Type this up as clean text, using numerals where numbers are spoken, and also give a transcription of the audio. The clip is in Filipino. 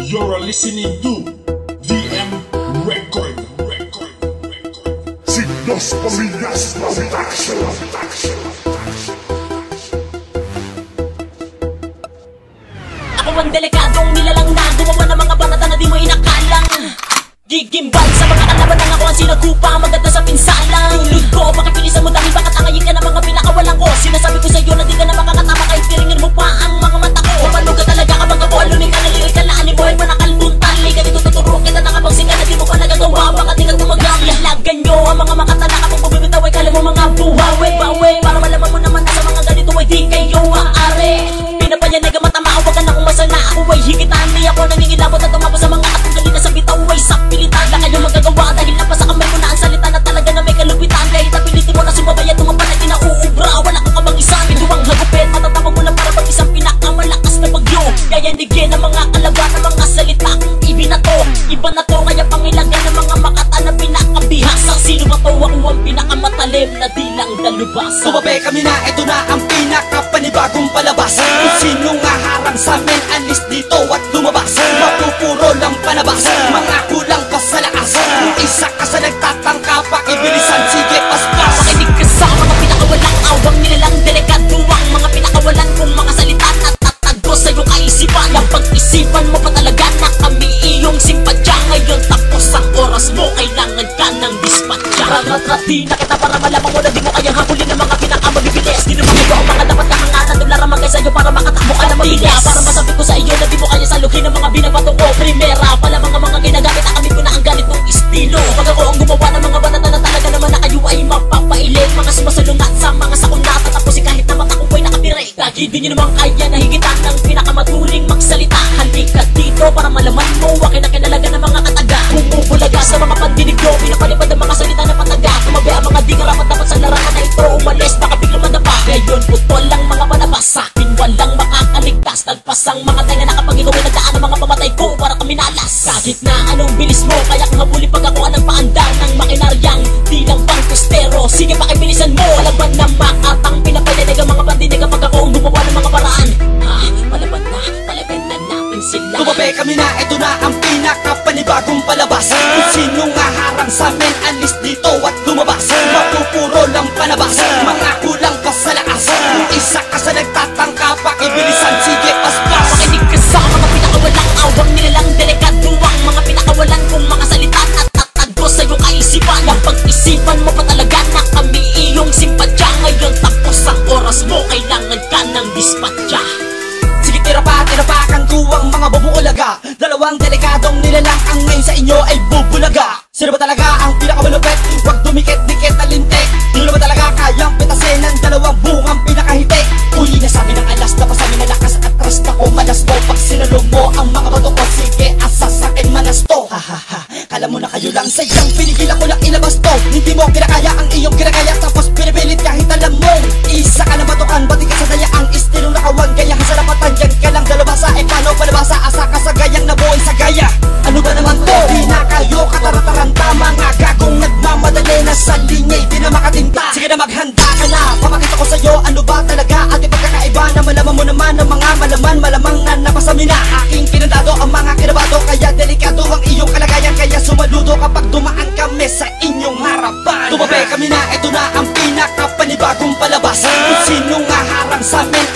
You're listening to VM Record. Signos pamillas ng action. Ako ang delikadong nilalang na gumawa ng mga banata na di mo inakalang. Gigimbal sa mga kalaban ng ako ang sinagupa, maganda sa pinsalang. Tulog ko, pakipilisan mo dahil baka tangayin ka ng mga pinakawalang ko. Sinasabi ko sa'yo na di ka na makakatama kahit tiringin mo pa ang mga mata ko. Kapano ka talaga kapag ako alunin ka, nalilig ka, laanin mo ay manakalmuntan. Liga dito tuturo kita na kapag singa na di mo pa nagagawa, baka di ka tumagang. Lagan nyo ang mga makatala kapag bumibitaw ay kala mo mga buhawi. Bawi, para malaman mo naman na sa mga ganito ay di kayo aari. Pinapayanig ang mata, maawag ka na umasa na ako ay higitan. Di ako nangingilabot at tumapos sa mga atong galita sa bitaw ay sapilitan. Na kayo magagawa dahil napasa kamay mo na ang salita na talaga na may kalupitan. Kahit napilitin mo na sumabay at tumapal at kinauubra, wala kang kabangisan. Pinduwang hagupit, matatapag mo lang para pag isang pinakamalakas na bagyo. Yayanigin ang mga kalaban ng mga salita kung ibinato. Iba na to, kaya pangilagan ng mga makata na pinakabihasa. Sino ba to? Ako ang pinakamatalim na dilang dalubasa. Tumabi kami na, ito na ang pinakapanibagong palabas. Kung sino nga harang sa amin, alis dito at lumabas. Mapupuro lang panabas, mga kulang pa sa lakas. Kung isa ka sa nagtatangka, pakibilisan, sige paspas. Makinig ka sa mga pinakawalang awang nilalang delikaduwang mga pinakawalan kong mga salita na tatago sa iyong kaisipan. Ang pag-isipan mo pa talaga na kami iyong simpadya. Ngayon tapos ang oras mo, kailangan ka ng dispatcha. Raratrati na kita para malamang mo na di mo kayang habulin ng mga pinakamabibilis. Di naman ito ang mga dapat kahanganan, dularamang kayo sa'yo para makatakbo ka ng mabilis. Para masabi ko sa iyo na di mo kaya saluhin ng mga binabato ko. Primera pala mga ginagamit na kami ko na ang ganitong estilo. Pag ako ang gumawa ng mga banata na talaga naman na kayo ay mapapailing. Mga sumasalungat sa mga sakunata, tapusin kahit na mata ko ay nakabirek. Lagi din nyo naman kaya nahigitan ng pinakamatuling magsalita. Halika dito para malaman mo akin na kinalaga ng mga kataga. Bumubulaga sa mga pandinig ko, pinapalipad ang mga salita na pataga. Tumabi ang mga di karapat dapat sa larangan na ito. Umalis baka biglang madapa. Ngayon putol lang mga panabas, sa akin walang makakaligtas. Tagpas ang mga tayo na kapag ikaw ay nagdaan ang mga pamatay ko para kami nalas. Kahit na anong bilis mo, kaya kang habulin pag ako anong paandar ng makinaryang di lang pang kustero. Sige pakibilisan mo, palaban na makatang pinapayanig ang mga pandinig kapag ako ang gumawa ng mga paraan. Palaban na natin sila. Tumabi kami na, ito na ang pinakapanibagong palabas. Kung sino nga harang sa amin, alis dito at lumabas. Mapupuro lang panabas, mga kulang pa sa lakas. Kung isa ka sa nagtatangka, pakibilisan, sige paspas. Makinig ka sa mga pinakawalang awang nilalang delikaduwang mga pinakawalan kong mga salita na tatago sa iyong kaisipan. Ang pag-isipan mo pa talaga na kami iyong simpadya. Ngayon tapos ang oras mo, kailangan ka ng dispatcha. Sige tira pa kang duwang mga bubulaga. Dalawang delikadong nilalang ang ngayon sa inyo ay bubulaga. Sino ba talaga ang pinakamalupit? Huwag dumikit-dikit na lintik. Sino ba talaga kayang pitasin ng dalawang bungang pinakahitik? Uli na sabi ng alas, napasabi na lakas at atras na kumalas mo. Pag sinalong mo ang mga bato ko, sige asa sa akin manas to. Hahaha, kala mo na kayo lang sayang, pinigilan ko lang ilabas to. Hindi mo kinakaya ang iyong kinakaya, tapos pinipilit kahit alam mo isa ka na batukan, bati ka sa daya ang istilong nakawan. Gayahan sa lapatan, yan ka lang dalabasa. Eh paano palabasa, asa ka sa gayang nabuhay sa gaya. Ano ba naman to? Di na kayo katarataranta, mga gagong nagmamadali na sa linyay, di na makatinta. Sige na maghanda ka na, papakita ko sa'yo ano ba talaga ating pagkakaiba. Na malaman mo naman ng mga malamang na napasami na. Aking kinandado ang mga kinabato, kaya delikado ang iyong kalagayan. Kaya sumaludo kapag dumaan kami sa inyong harapan. Tumabi kami na, ito na ang pinakapanibagong palabas. Kung sino nga harang sa amin,